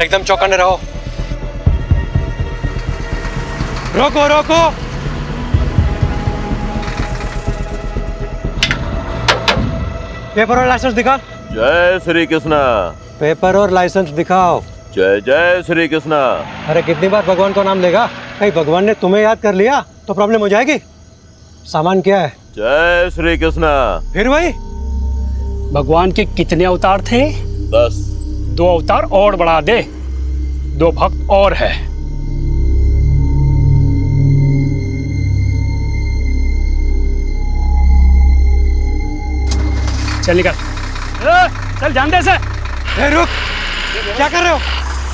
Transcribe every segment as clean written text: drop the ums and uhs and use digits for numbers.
एकदम चौकन्ने रहो। रोको रोको। पेपर और लाइसेंस दिखा। जय श्री कृष्णा। पेपर और लाइसेंस दिखाओ। जय जय श्री कृष्णा। अरे कितनी बार भगवान को नाम लेगा? कहीं भगवान ने तुम्हें याद कर लिया तो प्रॉब्लम हो जाएगी। सामान क्या है? जय श्री कृष्णा। फिर वही। भगवान के कितने अवतार थे? 10। 2 अवतार और बढ़ा दे, 2 भक्त और है। चल निकल। चल जान दे से। रुक, क्या कर रहे हो?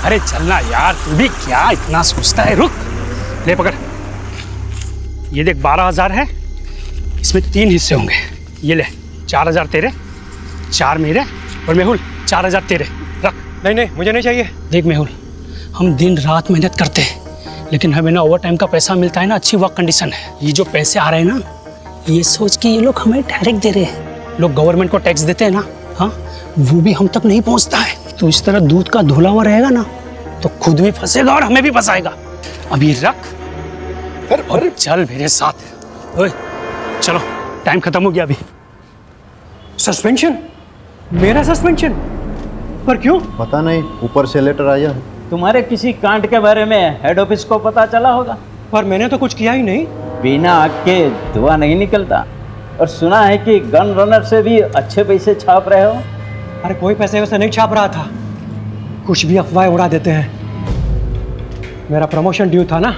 अरे चलना यार, तू भी क्या इतना सोचता है? रुक, ले पकड़। ये देख 12,000 है, इसमें 3 हिस्से होंगे। ये ले 4,000 तेरे, 4 मेरे, और मेहुल 4,000 तेरे। रख। नहीं नहीं, मुझे नहीं चाहिए। देख मेहुल, हम दिन रात मेहनत करते हैं, लेकिन हमें ना ओवर टाइम का पैसा मिलता है ना अच्छी वर्क कंडीशन है। ये जो पैसे आ रहे हैं ना, ये सोच के ये लोग हमें डायरेक्ट दे रहे हैं। लोग गवर्नमेंट को टैक्स देते हैं ना, हाँ, वो भी हम तक नहीं पहुंचता है। तो इस तरह दूध का धुला हुआ रहेगा ना, तो खुद भी फंसेगा और हमें भी फंसाएगा। अब ये रख और चल मेरे साथ। ओए चलो, टाइम खत्म हो गया अभी। सस्पेंशन? मेरा सस्पेंशन? पर क्यों? पता नहीं, ऊपर से लेटर आया है। तुम्हारे किसी कांड के बारे में हेड ऑफिस को पता चला होगा। पर मैंने तो कुछ किया ही नहीं। बिना आग के धुआं नहीं निकलता। और सुना है कि गन रनर से भी अच्छे पैसे छाप रहे हो। अरे कोई पैसे वैसे नहीं छाप रहा था, कुछ भी अफवाहें उड़ा देते हैं। मेरा प्रमोशन ड्यू था ना,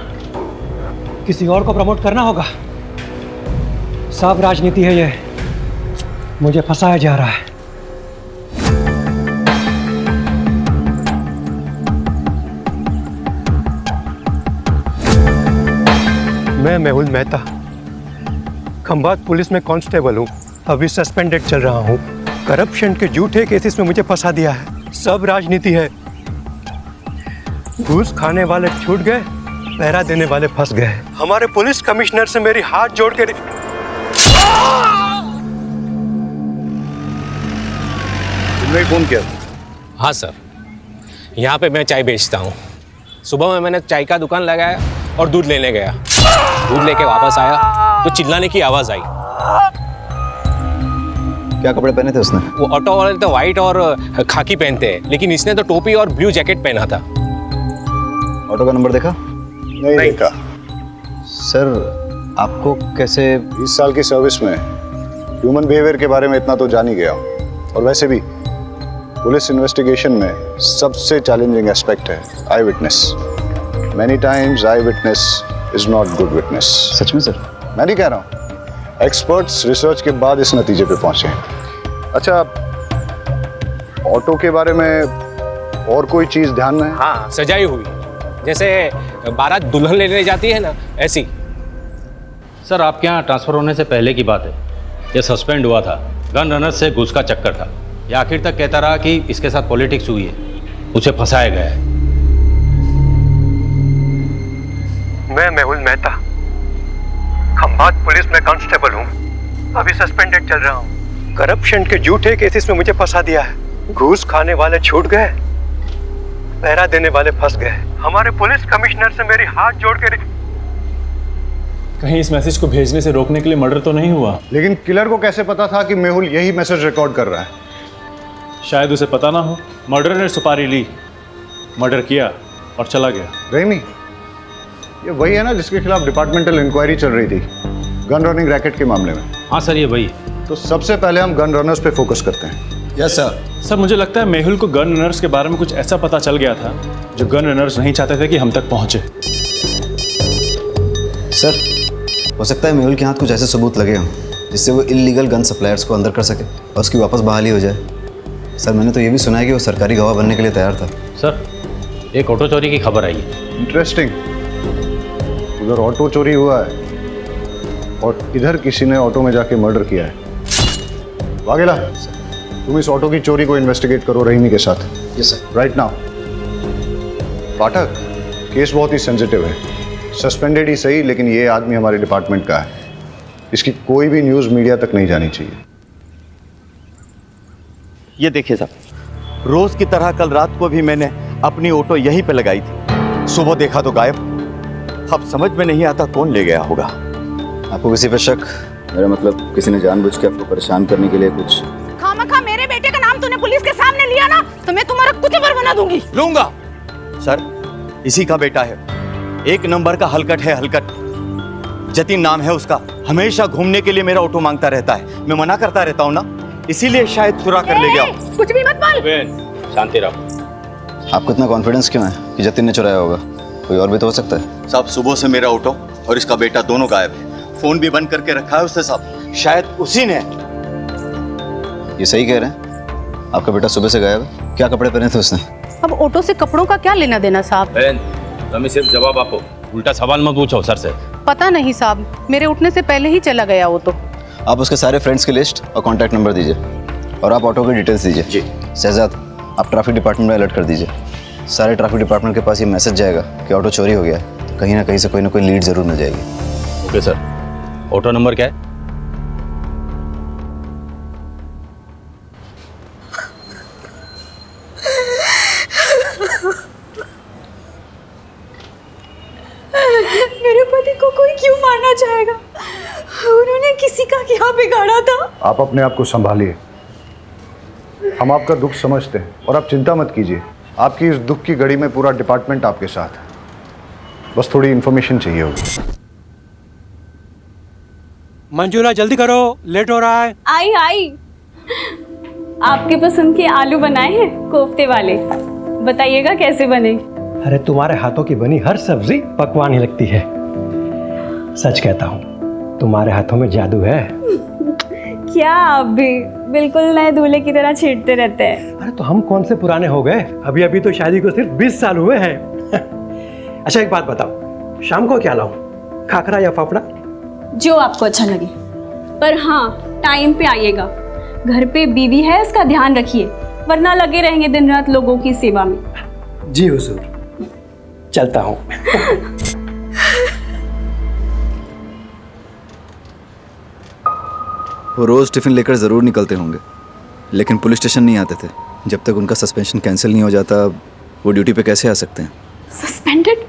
किसी और को प्रमोट करना होगा। सब राजनीति है ये, मुझे फंसाया जा रहा है। मैं मेहुल मेहता, खंभात पुलिस में कांस्टेबल हूँ। अभी सस्पेंडेड चल रहा हूँ। करप्शन के झूठे केसेस में मुझे फंसा दिया है। सब राजनीति है। घूस खाने वाले छूट गए, पहरा देने वाले फंस गए। हमारे पुलिस कमिश्नर से मेरी हाथ जोड़ के तुमने फोन किया? हाँ सर, यहाँ पे मैं चाय बेचता हूँ। सुबह में मैंने चाय का दुकान लगाया और दूध लेने गया। दूध लेके वापस आया तो चिल्लाने की आवाज़ आई। क्या कपड़े पहने थे उसने? वो ऑटो वाले तो वाइट और खाकी पहनते हैं, लेकिन इसने तो टोपी और ब्लू जैकेट पहना था। ऑटो का नंबर देखा? नहीं देखा। सर, आपको कैसे? 20 साल की सर्विस में ह्यूमन बिहेवियर के बारे में इतना तो जान ही गया हूँ। और वैसे भी पुलिस इन्वेस्टिगेशन में सबसे चैलेंजिंग एस्पेक्ट है eye witness. Many times eye witness is not good witness. सच में सर? मैं नहीं कह रहा हूँ, एक्सपर्ट्स रिसर्च के बाद इस नतीजे पे पहुंचे हैं। अच्छा, ऑटो के बारे में और कोई चीज़ ध्यान में है? हाँ, सजाई हुई, जैसे बारात दुल्हन लेने जाती है ना, ऐसी। सर, आपके यहाँ ट्रांसफ़र होने से पहले की बात है। ये सस्पेंड हुआ था, गन रनर से घूस का चक्कर था। ये आखिर तक कहता रहा कि इसके साथ पॉलिटिक्स हुई है, उसे फंसाया गया है। मैं मेहुल मेहता, खंभात पुलिस में कांस्टेबल हूँ। अभी सस्पेंडेड चल रहा हूँ। करप्शन के झूठे केसेस में मुझे फंसा दिया है। घूस खाने वाले छूट गए, पहरा देने वाले फंस गए। हमारे पुलिस कमिश्नर से मेरी हाथ जोड़ के कहीं इस मैसेज को भेजने से रोकने के लिए मर्डर तो नहीं हुआ? लेकिन किलर को कैसे पता था कि मेहुल यही मैसेज रिकॉर्ड कर रहा है? शायद उसे पता ना हो। मर्डरर ने सुपारी ली, मर्डर किया और चला गया। रेमी, ये वही है ना जिसके खिलाफ डिपार्टमेंटल इंक्वायरी चल रही थी गन रनिंग रैकेट के मामले में? हाँ सर, ये वही। तो सबसे पहले हम गन रनर्स पे फोकस करते हैं। Yes sir. सर, मुझे लगता है मेहुल को गन रनर्स के बारे में कुछ ऐसा पता चल गया था जो गन रनर्स नहीं चाहते थे कि हम तक पहुंचे। सर, हो सकता है मेहुल के हाथ कुछ ऐसे सबूत लगे हों जिससे वो इल्लीगल गन सप्लायर्स को अंदर कर सके और उसकी वापस बहाली हो जाए। सर, मैंने तो ये भी सुना है कि वो सरकारी गवाह बनने के लिए तैयार था। सर, एक ऑटो चोरी की खबर आई है। इंटरेस्टिंग। उधर ऑटो चोरी हुआ है और इधर किसी ने ऑटो में जाके मर्डर किया है। वाघेला, तुम इस ऑटो की चोरी को इन्वेस्टिगेट करो रहीमी के साथ। Yes sir. Right now. Pathak, case बहुत ही सेंसिटिव है। सस्पेंडेड ही सही, लेकिन ये आदमी हमारे डिपार्टमेंट का है। इसकी कोई भी न्यूज़ मीडिया तक नहीं जानी चाहिए। ये देखिए साहब, रोज की तरह कल रात को भी मैंने अपनी ऑटो यहीं पे लगाई थी, सुबह देखा तो गायब। अब समझ में नहीं आता कौन ले गया होगा। आपको किसी पे शक? मेरा मतलब किसी ने जानबूझ के आपको परेशान करने के लिए कुछ? खामखा मेरे बेटे का नाम तूने पुलिस के सामने लिया ना, तो मैं तुम्हारा कुचबर बना दूंगी। लूंगा। सर, इसी का बेटा है, एक नंबर का हलकट है, हलकट। जतिन नाम है उसका, हमेशा घूमने के लिए मेरा ऑटो मांगता रहता है। मैं मना करता रहता हूँ ना, इसीलिए शायद चुरा कर ले गया। कुछ भी मत बोल। शांति रहो। आपको इतना कॉन्फिडेंस क्यों है कि जतिन ने चुराया होगा? कोई और भी तो हो सकता है। साहब, सुबह से मेरा ऑटो और इसका बेटा दोनों गायब है। फोन भी बंद करके रखा है उसने साहब, शायद उसी ने। ये सही कह रहे हैं? आपका बेटा सुबह से गायब है? क्या कपड़े पहने थे उसने? अब ऑटो से कपड़ों का क्या लेना देना साहब? तुम सिर्फ जवाब आपको, उल्टा सवाल मत पूछो सर से। पता नहीं साहब, मेरे उठने से पहले ही चला गया वो तो। आप उसके सारे फ्रेंड्स की लिस्ट और कॉन्टैक्ट नंबर दीजिए, और आप ऑटो की डिटेल्स दीजिए। जी। शहजाद, आप ट्रैफिक डिपार्टमेंट में अलर्ट कर दीजिए। सारे ट्रैफिक डिपार्टमेंट के पास ये मैसेज जाएगा कि ऑटो चोरी हो गया है। कहीं ना कहीं से कोई ना कोई लीड जरूर मिल जाएगी। Okay sir. ऑटो नंबर क्या है? मेरे पति को कोई क्यों मारना चाहेगा? उन्होंने किसी का क्या बिगाड़ा था? आप अपने आप को संभालिए, हम आपका दुख समझते हैं और आप चिंता मत कीजिए। आपकी इस दुख की घड़ी में पूरा डिपार्टमेंट आपके साथ है, बस थोड़ी इन्फॉर्मेशन चाहिए होगी। मंजूला जल्दी करो, लेट हो रहा है। आई आपके पसंद के आलू बनाए हैं, कोफ्ते वाले। बताइएगा कैसे बने। अरे तुम्हारे हाथों की बनी हर सब्जी पकवान ही लगती है। सच कहता हूँ, तुम्हारे हाथों में जादू है। क्या आप भी बिल्कुल नए दूल्हे की तरह छेड़ते रहते हैं। अरे तो हम कौन से पुराने हो गए, अभी अभी तो शादी को सिर्फ 20 साल हुए हैं। अच्छा एक बात बताओ, शाम को क्या लाऊं, खाखरा या फाफड़ा? जो आपको अच्छा लगे, पर हाँ टाइम पे आइएगा। घर पे बीवी है, इसका ध्यान रखिए, वरना लगे रहेंगे दिन रात लोगों की सेवा में। जी हुजूर, चलता हूँ। वो रोज़ टिफ़िन लेकर ज़रूर निकलते होंगे, लेकिन पुलिस स्टेशन नहीं आते थे। जब तक उनका सस्पेंशन कैंसिल नहीं हो जाता, वो ड्यूटी पे कैसे आ सकते हैं? सस्पेंडेड?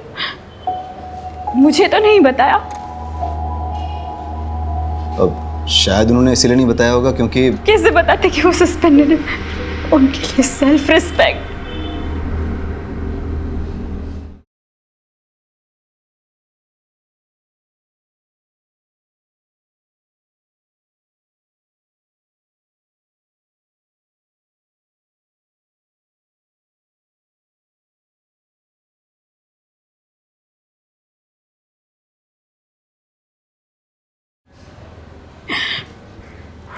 मुझे तो नहीं बताया। अब शायद उन्होंने इसीलिए नहीं बताया होगा क्योंकि... कैसे बताते कि वो सस्पेंडेड है? उनके लिए सेल्फ रिस्पेक्ट।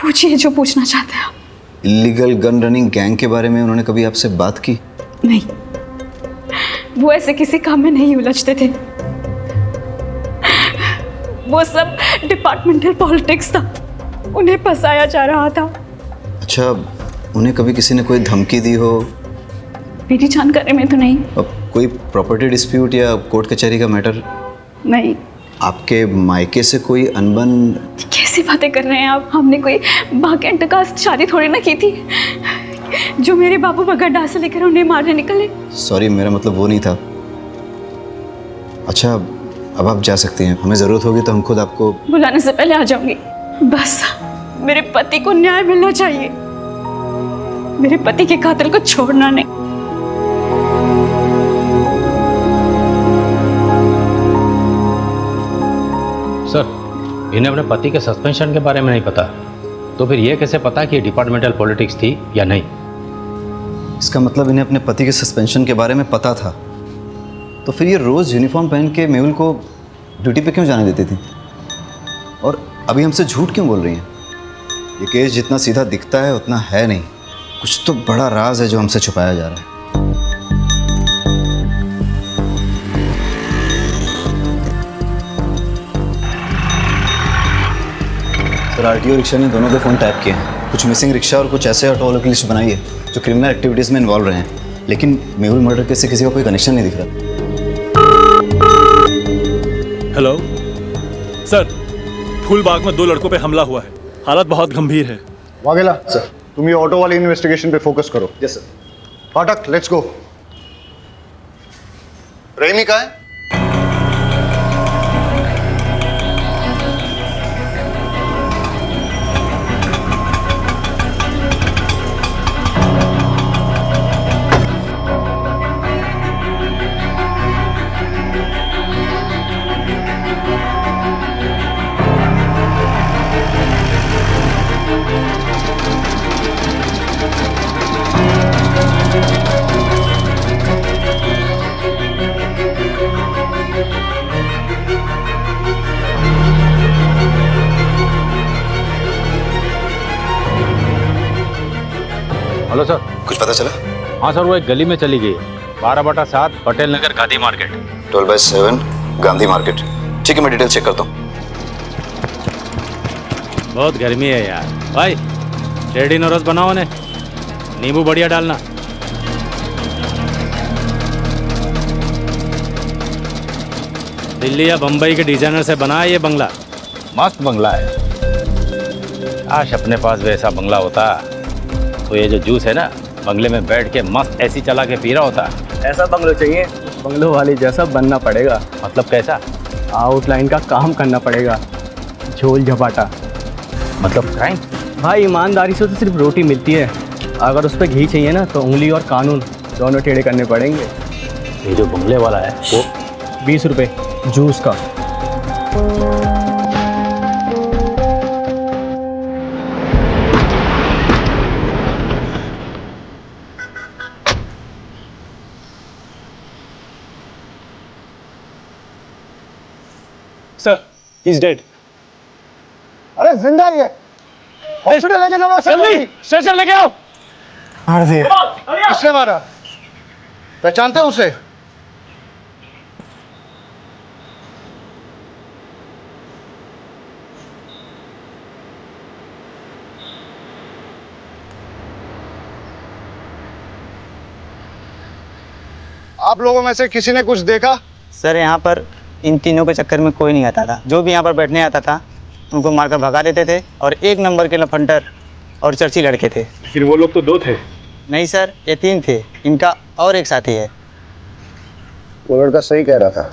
पूछिए जो पूछना चाहते हैं आप। इलीगल गन रनिंग गैंग के बारे में उन्होंने कभी आपसे बात की? नहीं, वो ऐसे किसी काम में नहीं उलझते थे। वो सब डिपार्टमेंटल पॉलिटिक्स था, उन्हें फंसाया जा रहा था। अच्छा, उन्हें कभी किसी ने कोई धमकी दी हो? मेरी जानकारी में तो नहीं। अब कोई प्रॉपर्टी डिस्प्यूट या कोर्ट कचहरी का मैटर? नहीं। आपके मायके से कोई अनबन? कैसी बातें कर रहे हैं आप? हमने कोई भाग्यंत का शादी थोड़ी ना की थी जो मेरे बाबू बगड्डा से लेकर उन्हें मारने निकले। सॉरी, मेरा मतलब वो नहीं था। अच्छा, अब आप जा सकती हैं, हमें ज़रूरत होगी तो हम खुद आपको... बुलाने से पहले आ जाऊंगी। बस मेरे पति को न्याय मिलना चाहिए, मेरे पति के कातिल को छोड़ना नहीं। सर, इन्हें अपने पति के सस्पेंशन के बारे में नहीं पता, तो फिर ये कैसे पता कि डिपार्टमेंटल पॉलिटिक्स थी या नहीं? इसका मतलब इन्हें अपने पति के सस्पेंशन के बारे में पता था, तो फिर ये रोज़ यूनिफॉर्म पहन के मेहुल को ड्यूटी पे क्यों जाने देती थी? और अभी हमसे झूठ क्यों बोल रही हैं? ये केस जितना सीधा दिखता है उतना है नहीं, कुछ तो बड़ा राज है जो हमसे छुपाया जा रहा है। सर, आरटीओ रिक्शा ने दोनों के फ़ोन टैप किए हैं। कुछ मिसिंग रिक्शा और कुछ ऐसे ऑटो वालों की लिस्ट बनाई है जो क्रिमिनल एक्टिविटीज़ में इन्वॉल्व रहे हैं, लेकिन मेहुल मर्डर केस से किसी का कोई कनेक्शन नहीं दिख रहा। हेलो सर, फूलबाग में 2 लड़कों पे हमला हुआ है, हालत बहुत गंभीर है। वाघेला सर, तुम ये ऑटो वाली इन्वेस्टिगेशन पे फोकस करो। Yes sir. Pathak, let's go. Rahimi कहाँ है? Hello sir. कुछ पता चला? हाँ सर, वो एक गली में चली गई है, 12/7 पटेल नगर गांधी मार्केट। 12/7 गांधी मार्केट। ठीक है, मैं डिटेल चेक करता हूँ। बहुत गर्मी है यार भाई, रेडी नोरस बनाओ ने, नींबू बढ़िया डालना। दिल्ली या बम्बई के डिजाइनर से बना है ये बंगला, मस्त बंगला है। काश अपने पास वैसा बंगला होता तो ये जो जूस है ना, बंगले में बैठ के मस्त एसी चला के पी रहा होता। ऐसा बंगलो चाहिए, बंगलो वाली जैसा बनना पड़ेगा। मतलब कैसा? आउटलाइन का काम करना पड़ेगा, झोल झपाटा। मतलब क्राइम? भाई ईमानदारी से तो सिर्फ रोटी मिलती है, अगर उस पर घी चाहिए ना तो उंगली और कानून दोनों टेढ़े करने पड़ेंगे। ये जो बंगले वाला है वो 20 रुपये जूस का। Sir, he's dead. अरे जिंदा ही है। हॉस्पिटल ले जाना, जल्दी स्ट्रेचर लेके आओ। मार दिया। किसने मारा? पहचानते हो उसे? आप लोगों में से किसी ने कुछ देखा? सर यहाँ पर इन तीनों के चक्कर में कोई नहीं आता था। जो भी यहाँ पर बैठने आता था उनको मारकर भगा देते थे, और 1 नंबर के लफंडर और चर्ची लड़के थे। लेकिन वो लोग तो 2 थे। नहीं सर, ये 3 थे, इनका और एक साथी है। वो लड़का सही कह रहा था,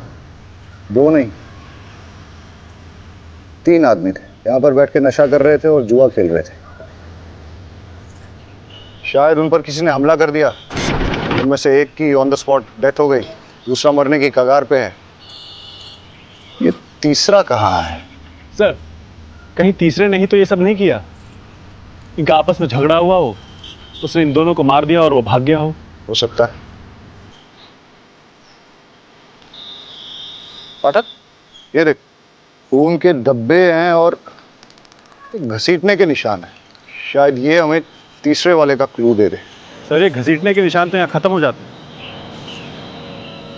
2 नहीं 3 आदमी थे, यहाँ पर बैठ के नशा कर रहे थे और जुआ खेल रहे थे। शायद उन पर किसी ने हमला कर दिया। उनमें से एक की ऑन द स्पॉट डेथ हो गई, दूसरा मरने की कगार पे है। ये तीसरा कहाँ है? सर, कहीं तीसरे नहीं तो ये सब नहीं किया? इनका आपस में झगड़ा हुआ हो, उसने इन दोनों को मार दिया और वो भाग गया हो सकता है। पाठक, ये देख, खून के धब्बे हैं और घसीटने के निशान हैं। शायद ये हमें तीसरे वाले का क्लू दे दे। सर, ये घसीटने के निशान तो यहाँ खत्म हो जाते हैं।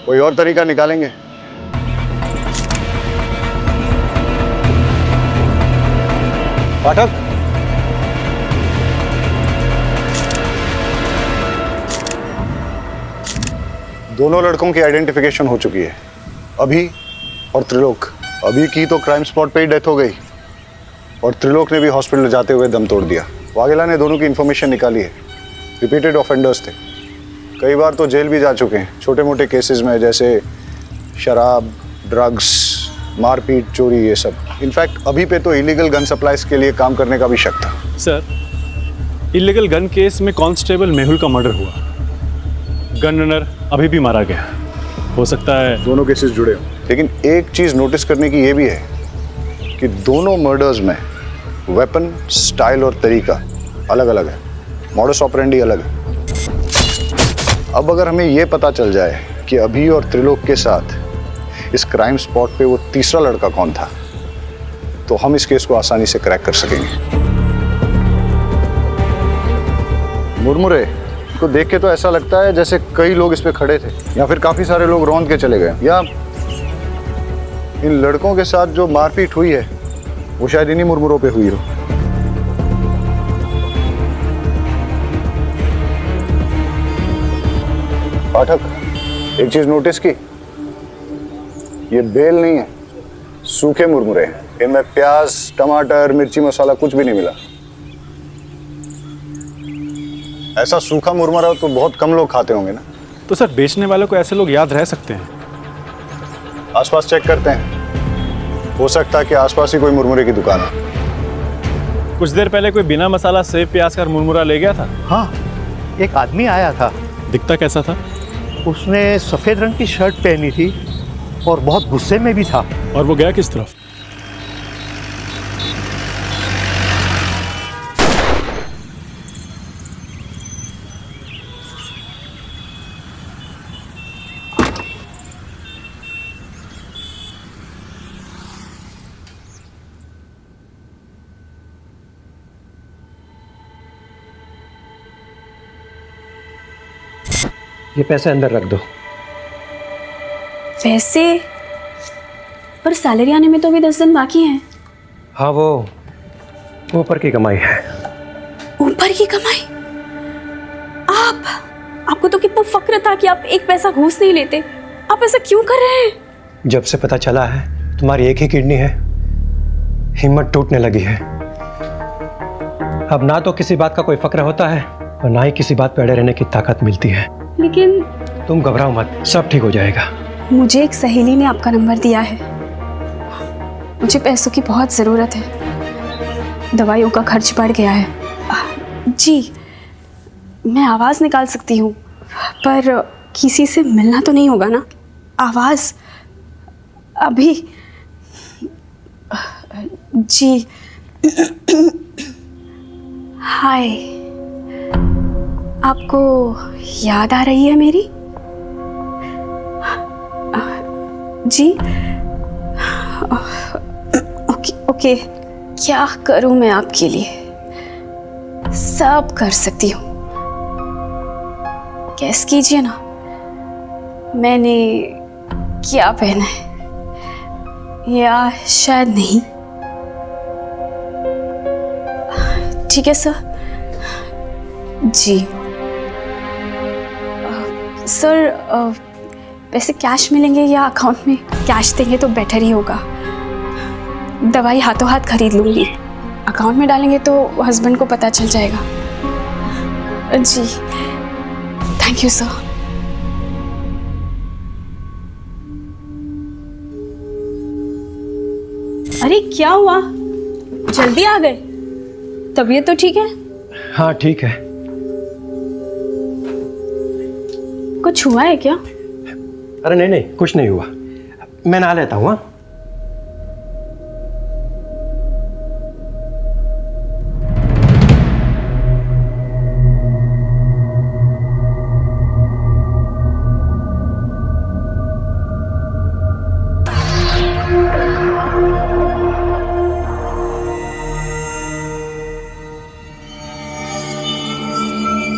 कोई और तरीका निकालेंगे? पाठक, दोनों लड़कों की आइडेंटिफिकेशन हो चुकी है, अभी और त्रिलोक। अभी की तो क्राइम स्पॉट पे ही डेथ हो गई और त्रिलोक ने भी हॉस्पिटल जाते हुए दम तोड़ दिया। वाघेला ने दोनों की इन्फॉर्मेशन निकाली है, रिपीटेड ऑफेंडर्स थे, कई बार तो जेल भी जा चुके हैं छोटे मोटे केसेस में, जैसे शराब, ड्रग्स, मारपीट, चोरी, ये सब। इनफैक्ट अभी पे तो इलीगल गन सप्लाईज के लिए काम करने का भी शक था। सर, इलीगल गन केस में कांस्टेबल मेहुल का मर्डर हुआ, गन रनर अभी भी मारा गया। हो सकता है दोनों केसेस जुड़े हों, लेकिन एक चीज नोटिस करने की ये भी है कि दोनों मर्डर्स में वेपन, स्टाइल और तरीका अलग अलग है, मॉडस ऑपरेंडी अलग है। अब अगर हमें ये पता चल जाए कि अभी और त्रिलोक के साथ इस क्राइम स्पॉट पे वो तीसरा लड़का कौन था, तो हम इस केस को आसानी से क्रैक कर सकेंगे। मुरमुरे को देख के तो ऐसा लगता है जैसे कई लोग इस पे खड़े थे, या फिर काफी सारे लोग रौंद के चले गए, या इन लड़कों के साथ जो मारपीट हुई है वो शायद इन्हीं मुरमुरों पे हुई हो। पाठक, एक चीज नोटिस की, ये बेल नहीं है, सूखे मुरमुरे हैं। इनमें प्याज, टमाटर, मिर्ची मसाला कुछ भी नहीं मिला। ऐसा सूखा मुरमुरा तो बहुत कम लोग खाते होंगे ना। तो सर, बेचने वालों को ऐसे लोग याद रह सकते हैं? आसपास चेक करते हैं, हो सकता है कि आसपास ही कोई मुरमुरे की दुकान है। कुछ देर पहले कोई बिना मसाला सेव प्याज का मुरमुरा ले गया था। हाँ, एक आदमी आया था। दिखता कैसा था? उसने सफेद रंग की शर्ट पहनी थी और बहुत गुस्से में भी था। और वो गया किस तरफ? ये पैसे अंदर रख दो। वैसे पर सैलरी आने में तो अभी 10 दिन बाकी हैं। हाँ, वो ऊपर की कमाई है। ऊपर की कमाई? आपको तो कितना फक्र था कि आप एक पैसा घूस नहीं लेते। आप ऐसा क्यों कर रहे हैं? जब से पता चला है तुम्हारी एक ही किडनी है, हिम्मत टूटने लगी है। अब ना तो किसी बात का कोई फक्र होता है और ना ही किसी बात पे अड़े रहने की ताकत मिलती है। लेकिन तुम घबराओ मत, सब ठीक हो जाएगा। मुझे एक सहेली ने आपका नंबर दिया है। मुझे पैसों की बहुत ज़रूरत है। दवाइयों का खर्च बढ़ गया है। जी, मैं आवाज़ निकाल सकती हूँ, पर किसी से मिलना तो नहीं होगा ना? आवाज़ अभी। जी। हाय, आपको याद आ रही है मेरी? जी। ओके, क्या करूं मैं आपके लिए? सब कर सकती हूँ। गैस कीजिए ना, मैंने क्या पहना है, या शायद नहीं। ठीक है सर। जी सर, पैसे कैश मिलेंगे या अकाउंट में? कैश देंगे तो बेटर ही होगा। दवाई हाथों हाथ खरीद लूँगी। अकाउंट में डालेंगे तो हस्बैंड को पता चल जाएगा। जी, थैंक यू सर। अरे क्या हुआ, जल्दी आ गए? तबीयत तो ठीक है? हाँ ठीक है। कुछ हुआ है क्या? अरे नहीं नहीं, कुछ नहीं हुआ। मैं नहा लेता हूँ।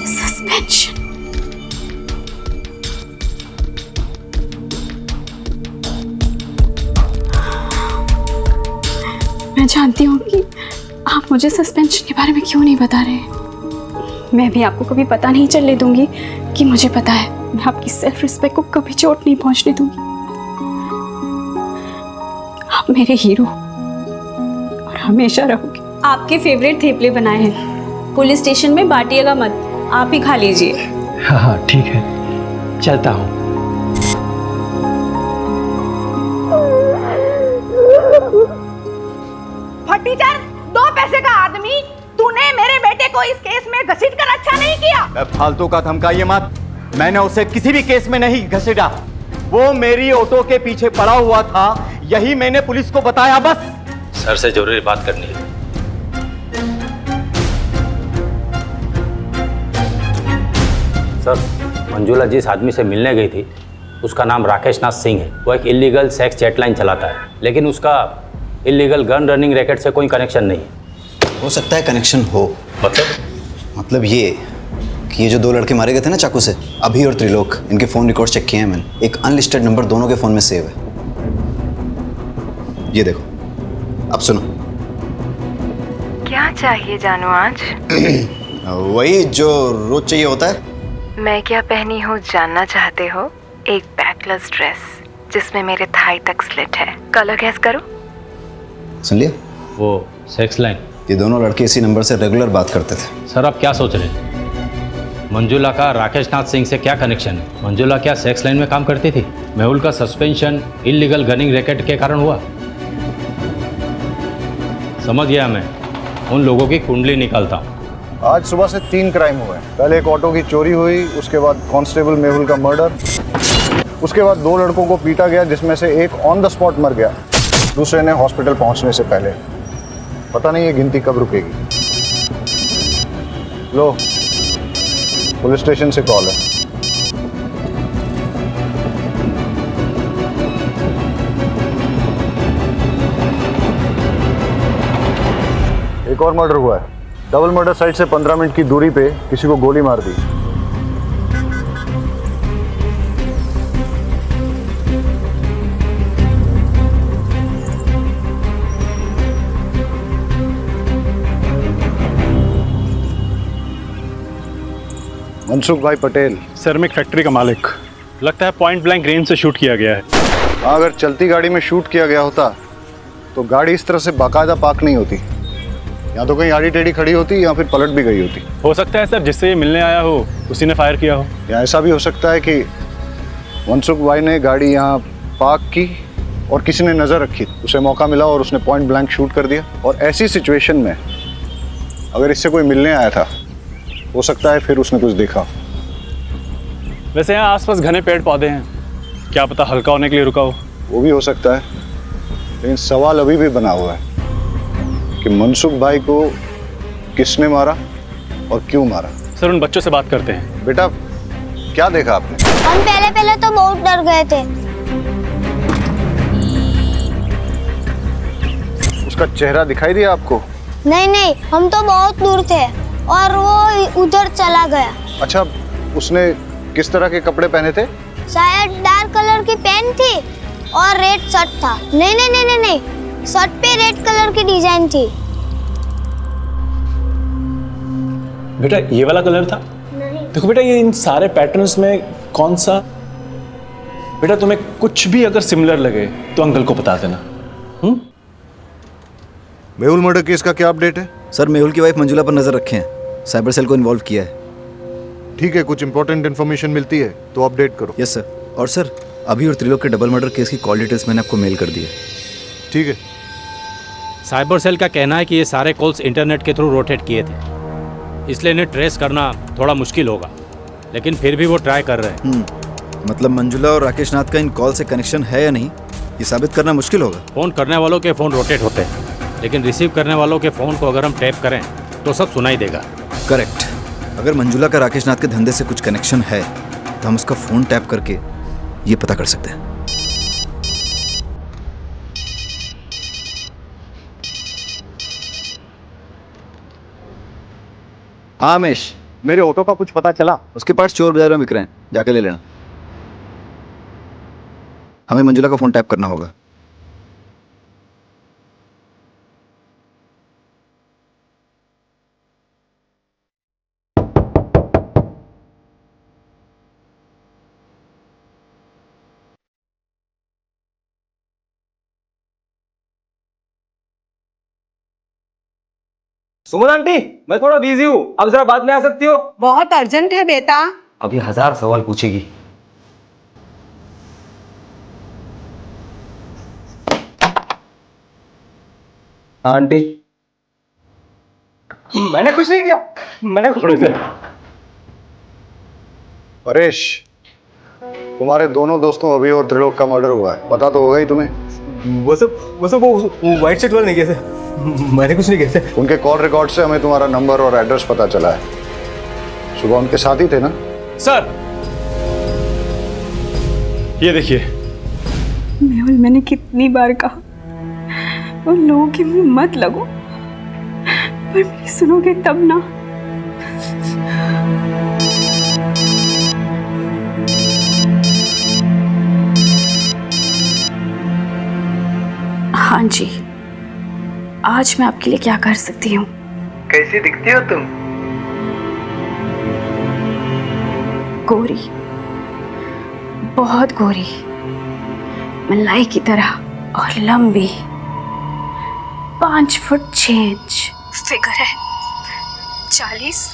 सस्पेंशन। मैं जानती हूँ कि आप मुझे सस्पेंशन के बारे में क्यों नहीं बता रहे। मैं भी आपको कभी पता नहीं चलने दूंगी कि मुझे पता है। मैं आपकी सेल्फ रिस्पेक्ट को कभी चोट नहीं पहुंचने दूंगी। आप मेरे हीरो और हमेशा रहोगे। आपके फेवरेट थेपले बनाए हैं, पुलिस स्टेशन में बांटिएगा मत, आप ही खा लीजिए। हाँ हाँ ठीक है, चलता हूँ। टीचर, 2 पैसे का आदमी, तूने मेरे बेटे को इस केस में घसीट कर अच्छा नहीं किया। फालतू का धमकाइए मत। मैंने उसे किसी भी केस में नहीं घसीटा। वो मेरी ऑटो के पीछे पड़ा हुआ था, यही मैंने पुलिस को बताया बस। सर से जरूरी बात करनी है। सर, मंजुला जिस आदमी से मिलने गई थी उसका नाम राकेश नाथ सिंह है। वो एक इलीगल सेक्स चैटलाइन चलाता है, लेकिन उसका इलीगल गन रनिंग रैकेट से कोई कनेक्शन नहीं है। हो सकता है कनेक्शन हो। मतलब ये कि ये जो 2 लड़के मारे गए थे ना चाकू से, अभी और त्रिलोक, इनके फ़ोन रिकॉर्ड्स चेक किए हैं मैंने। एक अनलिस्टेड नंबर दोनों के फ़ोन में सेव है। ये देखो, अब सुनो। क्या चाहिए जानू आज? वही जो रोज चाहिए होता है। मैं क्या पहनी हूँ जानना चाहते हो? एक बैकलेस ड्रेस जिसमें मेरे थाई तक स्लिट है। कलर गैस करो। सुन लिया? वो सेक्स लाइन। ये दोनों लड़के इसी नंबर से रेगुलर बात करते थे। सर आप क्या सोच रहे हैं? मंजुला का राकेश नाथ सिंह से क्या कनेक्शन है? मंजुला क्या सेक्स लाइन में काम करती थी? मेहुल का सस्पेंशन इलीगल गनिंग रैकेट के कारण हुआ? समझ गया मैं, उन लोगों की कुंडली निकालता हूँ। आज सुबह से 3 क्राइम हुए। पहले एक ऑटो की चोरी हुई, उसके बाद कांस्टेबल मेहुल का मर्डर, उसके बाद 2 लड़कों को पीटा गया जिसमें से एक ऑन द स्पॉट मर गया, दूसरे ने हॉस्पिटल पहुंचने से पहले। पता नहीं ये गिनती कब रुकेगी। लो, पुलिस स्टेशन से कॉल है। एक और मर्डर हुआ है। डबल मर्डर साइट से 15 मिनट की दूरी पे किसी को गोली मार दी। मनसुख भाई पटेल। सर, मैं एक फैक्ट्री का मालिक। लगता है पॉइंट ब्लैंक रेंज से शूट किया गया है। अगर चलती गाड़ी में शूट किया गया होता तो गाड़ी इस तरह से बाकायदा पार्क नहीं होती। या तो कहीं आड़ी टेढ़ी खड़ी होती या फिर पलट भी गई होती। हो सकता है सर, जिससे ये मिलने आया हो उसी ने फायर किया हो। या ऐसा भी हो सकता है कि मनसुख भाई ने गाड़ी यहाँ पार्क की और किसी ने नज़र रखी, उसे मौका मिला और उसने पॉइंट ब्लैंक शूट कर दिया। और ऐसी सिचुएशन में अगर इससे कोई मिलने आया था, हो सकता है फिर उसने कुछ देखा। वैसे यहाँ आसपास घने पेड़ पौधे हैं, क्या पता हल्का होने के लिए रुका हो। वो भी हो सकता है, लेकिन सवाल अभी भी बना हुआ है कि मनसुख भाई को किसने मारा और क्यों मारा। सर, उन बच्चों से बात करते हैं। बेटा, क्या देखा आपने? हम पहले तो बहुत डर गए थे। उसका चेहरा दिखाई दिया आपको? नहीं, हम तो बहुत दूर थे और वो उधर चला गया। अच्छा, उसने किस तरह के कपड़े पहने थे? शायद डार्क कलर की पैंट थी और रेड शर्ट था। नहीं, शर्ट पे रेड कलर की डिजाइन थी। बेटा, ये वाला कलर था? नहीं। देखो बेटा, ये इन सारे पैटर्न्स में कौन सा? बेटा, तुम्हें कुछ भी अगर सिमिलर लगे तो अंकल को बता देना। मेहुल मर्डर केस का क्या अपडेट है? सर, मेहुल की वाइफ मंजुला पर नजर रखे हैं। साइबर सेल को इन्वॉल्व किया है। ठीक है, कुछ इंपॉर्टेंट इन्फॉर्मेशन मिलती है तो अपडेट करो। Yes sir. और सर, अभी और त्रिलोक के डबल मर्डर केस की कॉल डिटेल्स मैंने आपको मेल कर दी है। ठीक है। साइबर सेल का कहना है कि ये सारे कॉल्स इंटरनेट के थ्रू रोटेट किए थे, इसलिए इन्हें ट्रेस करना थोड़ा मुश्किल होगा, लेकिन फिर भी वो ट्राई कर रहे हैं। मतलब मंजुला और राकेश नाथ का इन कॉल से कनेक्शन है या नहीं, ये साबित करना मुश्किल होगा। फ़ोन करने वालों के फ़ोन रोटेट होते हैं, लेकिन रिसीव करने वालों के फ़ोन को अगर हम टैप करें तो सब सुनाई देगा। करेक्ट। अगर मंजुला का राकेश नाथ के धंधे से कुछ कनेक्शन है तो हम उसका फ़ोन टैप करके ये पता कर सकते हैं। हाँ रमेश, मेरे ऑटो का कुछ पता चला? उसके पार्ट्स चोर बाजार में बिक रहे हैं, जाके ले लेना। हमें मंजुला का फ़ोन टैप करना होगा। सुमन आंटी, मैं थोड़ा बिजी हूँ, अब जरा बाद में आ सकती हो? बहुत अर्जेंट है बेटा। अभी 1000 सवाल पूछेगी। हाँ आंटी। मैंने कुछ नहीं किया, मैंने कुछ नहीं किया। परेश, तुम्हारे दोनों दोस्तों अभी और त्रिलोक का मर्डर हुआ है, पता तो होगा ही तुम्हें। वो सब व्हाइट शर्ट वाले नहीं कैसे? मैंने कुछ नहीं कैसे। उनके कॉल रिकॉर्ड से हमें तुम्हारा नंबर और एड्रेस पता चला है। सुबह उनके साथ ही थे ना? सर, ये देखिए। मेहुल, मैंने कितनी बार कहा उन लोगों के मुंह मत लगो, पर मेरी सुनोगे तब ना। हाँ जी, आज मैं आपके लिए क्या कर सकती हूँ? कैसी दिखती हो तुम? गोरी, बहुत गोरी, मलाई की तरह और लंबी, 5 फुट 6 इंच फिगर है, 40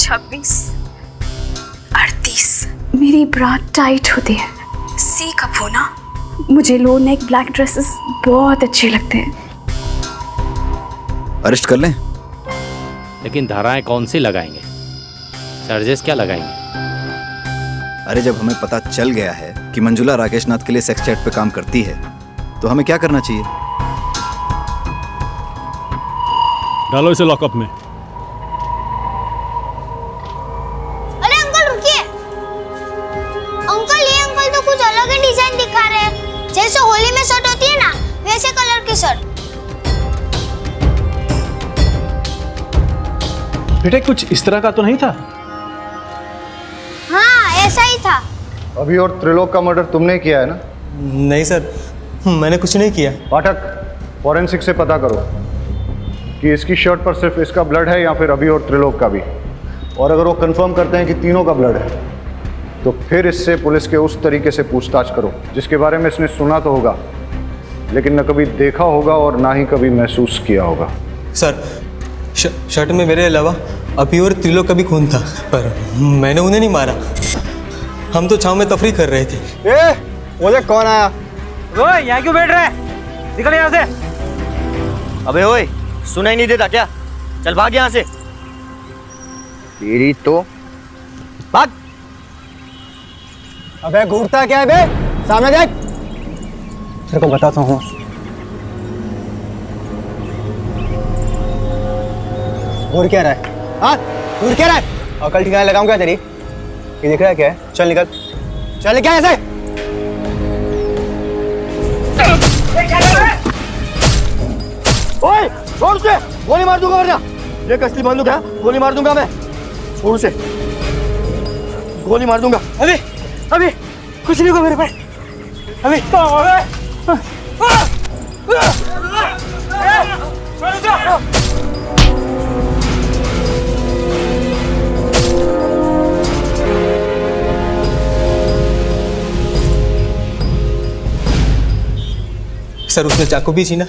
26, 38। मेरी ब्रा टाइट होती है, सी कप हो ना। मुझे लो नेक ब्लैक ड्रेसेस बहुत अच्छे लगते हैं। अरेस्ट कर लें? लेकिन धाराएं कौन सी लगाएंगे, चार्जेस क्या लगाएंगे? अरे जब हमें पता चल गया है कि मंजुला राकेश नाथ के लिए सेक्स चैट पे काम करती है तो हमें क्या करना चाहिए? डालो इसे लॉकअप में। अरे अंकल रुकिए। अंकल ये अंकल तो कुछ अलग ही डिजाइन दिखा रहे हैं। जैसे होली में शर्ट होती है ना, वैसे कलर की शर्ट। बेटे कुछ इस तरह का तो नहीं था? हाँ ऐसा ही था। अभी और त्रिलोक का मर्डर तुमने किया है ना? नहीं सर, मैंने कुछ नहीं किया। पाठक, फॉरेंसिक से पता करो कि इसकी शर्ट पर सिर्फ इसका ब्लड है या फिर अभी और त्रिलोक का भी। और अगर वो कंफर्म करते हैं कि तीनों का ब्लड है तो फिर इससे पुलिस के उस तरीके से पूछताछ करो जिसके बारे में इसने सुना तो होगा लेकिन न कभी देखा होगा और ना ही कभी महसूस किया होगा। सर शर्ट में मेरे अलावा अभी और त्रिलोक का भी खून था, पर मैंने उन्हें नहीं मारा। हम तो छांव में तफरी कर रहे थे। बोले कौन आया? ओए यहाँ क्यों बैठ रहा है? निकल यहाँ से। अबे ओए, सुनाई नहीं देता क्या? चल भाग यहाँ से। तेरी तो भाग। अबे घूरता क्या है बे? सामने देख। तेरे को बताता हूँ। घूर क्या रहा है? हाँ घूर क्या रहा है? अकल ठिकाने लगाऊंगा तेरी। ये दिख रहा है क्या है? चल निकल, चल क्या ऐसे? ओए छोड़ उसे, गोली मार दूंगा वरना। ये कसली बंदूक है, गोली मार दूंगा मैं। छोड़ उसे, गोली मार दूंगा। अभी कुछ नहीं होगा मेरे पे। अभी सर उसने चाकू भी छीना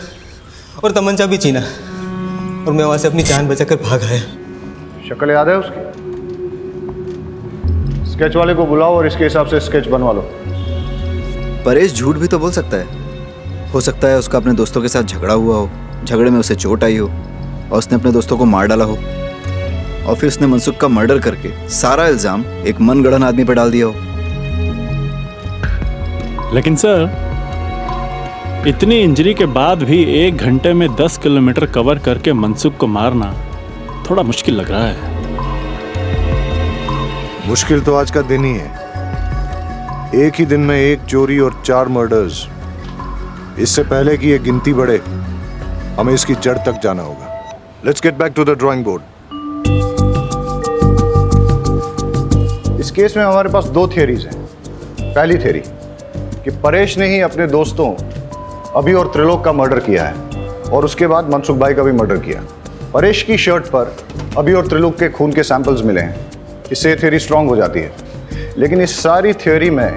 और तमंचा भी छीना और मैं वहां से अपनी जान बचाकर भाग आया। शक्ल याद है उसकी? स्केच वाले को बुलाओ और इसके हिसाब से स्केच बनवा लो। परेश झूठ भी तो बोल सकता है। हो सकता है उसका अपने दोस्तों के साथ झगड़ा हुआ हो, झगड़े में उसे चोट आई हो और उसने अपने दोस्तों को मार डाला हो और फिर उसने मनसुख का मर्डर करके सारा इल्जाम एक मनगढ़ंत आदमी पर डाल दिया हो। लेकिन सर इतनी इंजरी के बाद भी 1 घंटे में 10 किलोमीटर कवर करके मनसुख को मारना थोड़ा मुश्किल लग रहा है। मुश्किल तो आज का दिन ही है। एक ही दिन में 1 चोरी और 4 मर्डर्स। इससे पहले कि ये गिनती बढ़े हमें इसकी जड़ तक जाना होगा। Let's get back to the drawing board. इस केस में हमारे पास 2 थियरीज हैं। पहली थियरी कि परेश ने ही अपने दोस्तों अभी और त्रिलोक का मर्डर किया है और उसके बाद मनसुख भाई का भी मर्डर किया। परेश की शर्ट पर अभी और त्रिलोक के खून के सैंपल्स मिले हैं, इससे थियरी स्ट्रांग हो जाती है। लेकिन इस सारी थियरी में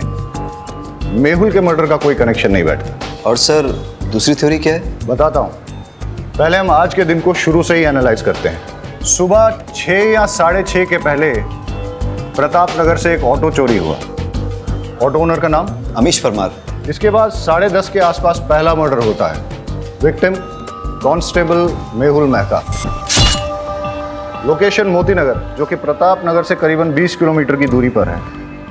मेहुल के मर्डर का कोई कनेक्शन नहीं बैठता। और सर दूसरी थ्योरी क्या है? बताता हूँ। पहले हम आज के दिन को शुरू से ही एनालाइज करते हैं। सुबह 6 या 6:30 के पहले प्रताप नगर से एक ऑटो चोरी हुआ। ऑटो ओनर का नाम अमीश परमार। इसके बाद 10:30 के आसपास पहला मर्डर होता है। Victim constable Mehul Mehta. Location Moti Nagar, जो कि प्रताप नगर से करीबन 20 किलोमीटर की दूरी पर है।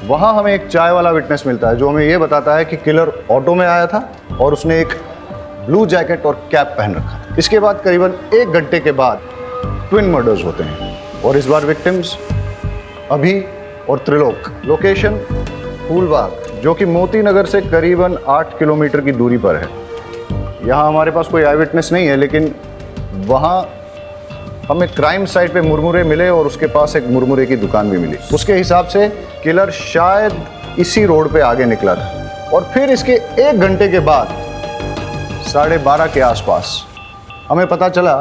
वहां हमें एक चाय वाला विटनेस मिलता है जो हमें यह बताता है कि किलर ऑटो में आया था और उसने एक ब्लू जैकेट और कैप पहन रखा। इसके बाद करीबन 1 घंटे के बाद ट्विन मर्डर्स होते हैं और इस बार विक्टिम्स अभी और त्रिलोक। लोकेशन फूलबाग, जो कि मोती नगर से करीबन 8 किलोमीटर की दूरी पर है। यहाँ हमारे पास कोई आई विटनेस नहीं है, लेकिन वहाँ हमें क्राइम साइट पे मुरमुरे मिले और उसके पास एक मुरमुरे की दुकान भी मिली। उसके हिसाब से किलर शायद इसी रोड पे आगे निकला था और फिर इसके 1 घंटे के बाद 12:30 के आसपास हमें पता चला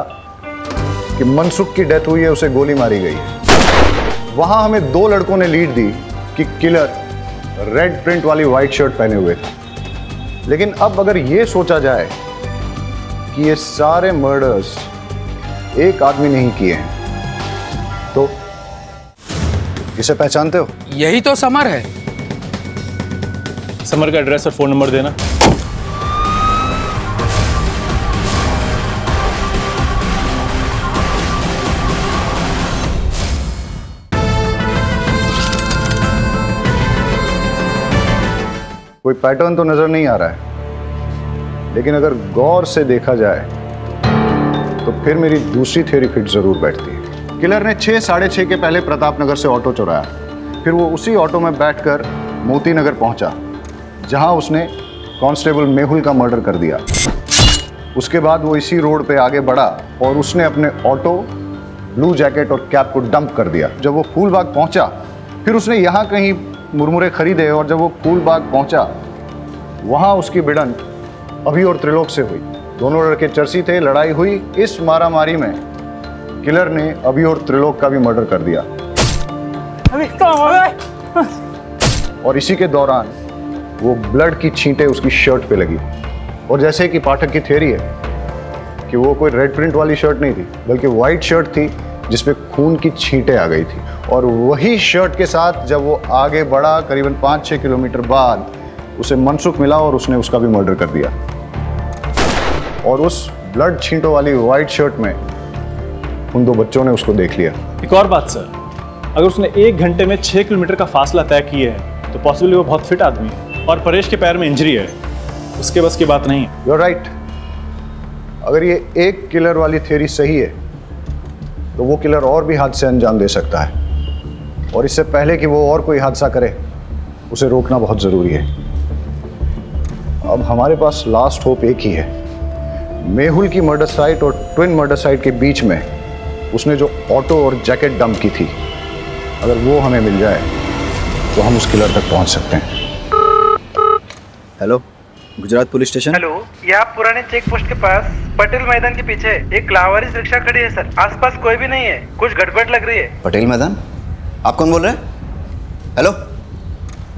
कि मनसुख की डेथ हुई है, उसे गोली मारी गई है। वहाँ हमें 2 लड़कों ने लीड दी कि किलर रेड प्रिंट वाली वाइट शर्ट पहने हुए थे। लेकिन अब अगर ये सोचा जाए कि ये सारे मर्डर्स एक आदमी ने ही किए हैं तो इसे पहचानते हो? यही तो समर है। समर का एड्रेस और फ़ोन नंबर देना। कोई पैटर्न तो नजर नहीं आ रहा है, लेकिन अगर गौर से देखा जाए तो फिर मेरी दूसरी थ्योरी फिट जरूर बैठती है। किलर ने 6, साढ़े 6 के पहले प्रताप नगर से ऑटो चुराया, फिर वो उसी ऑटो में बैठकर मोती नगर पहुंचा, जहां उसने कांस्टेबल मेहुल का मर्डर कर दिया। उसके बाद वो इसी रोड पे आगे बढ़ा और उसने अपने ऑटो, ब्लू जैकेट और कैप को डंप कर दिया। जब वो फूलबाग पहुंचा, फिर उसने यहाँ कहीं मुरमुरे खरीदे और जब वो फूलबाग पहुंचा, वहां उसकी भिड़ंत अभी और त्रिलोक से हुई। दोनों लड़के चर्सी थे, लड़ाई हुई। इस मारामारी में किलर ने अभी और त्रिलोक का भी मर्डर कर दिया। और इसी के दौरान वो ब्लड की छींटें उसकी शर्ट पे लगी। और जैसे कि पाठक की थ्योरी है कि वो कोई रेड प्रिंट वाली शर्ट नहीं थी, बल्कि वाइट शर्ट थी जिसपे खून की छींटें आ गई थी। और वही शर्ट के साथ जब वो आगे बढ़ा, करीबन 5-6 किलोमीटर बाद उसे मनसुख मिला और उसने उसका भी मर्डर कर दिया। और उस ब्लड छींटों वाली वाइट शर्ट में उन 2 बच्चों ने उसको देख लिया। एक और बात सर, अगर उसने 1 घंटे में 6 किलोमीटर का फासला तय किया है तो पॉसिबली वो बहुत फिट आदमी है और परेश के पैर में इंजरी है, उसके बस की बात नहीं है। You are right. अगर ये एक किलर वाली थ्योरी सही है तो वो किलर और भी हादसे अंजाम दे सकता है, और इससे पहले कि वो और कोई हादसा करे उसे रोकना बहुत ज़रूरी है। अब हमारे पास लास्ट होप एक ही है। मेहुल की मर्डर साइट और ट्विन मर्डर साइट के बीच में उसने जो ऑटो और जैकेट डंप की थी, अगर वो हमें मिल जाए तो हम उस किलर तक पहुंच सकते हैं। Hello, Gujarat police station. Hello, ये आप पुराने चेक पोस्ट के पास पटेल मैदान के पीछे एक लावारिस रिक्शा खड़ी है सर। आसपास कोई भी नहीं है, कुछ गड़बड़ लग रही है। पटेल मैदान? आप कौन बोल रहे हैं? हेलो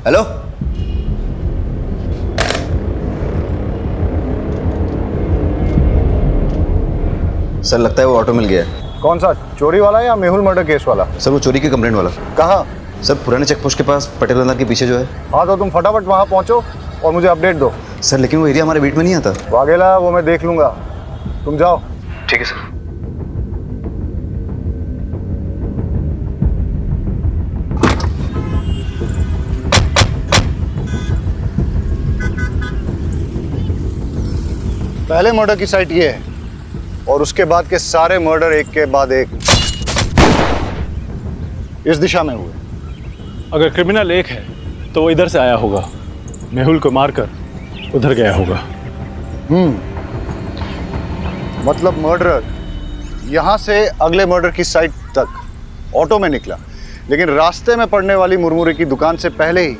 हेलो, सर लगता है वो ऑटो मिल गया है। कौन सा, चोरी वाला या मेहुल मर्डर केस वाला? सर वो चोरी की कंप्लेंट वाला। कहाँ? सर पुराने चेक पोस्ट के पास पटेल मैदान के पीछे जो है। हाँ तो तुम फटाफट वहाँ पहुँचो और मुझे अपडेट दो। सर लेकिन वो एरिया हमारे बीट में नहीं आता। वाघेला, वो मैं देख लूंगा, तुम जाओ। ठीक है सर। पहले मर्डर की साइट ये है और उसके बाद के सारे मर्डर एक के बाद एक इस दिशा में हुए। अगर क्रिमिनल एक है तो वो इधर से आया होगा, मेहुल को मारकर उधर गया होगा। मतलब मर्डरर यहाँ से अगले मर्डर की साइट तक ऑटो में निकला, लेकिन रास्ते में पड़ने वाली मुरमुरे की दुकान से पहले ही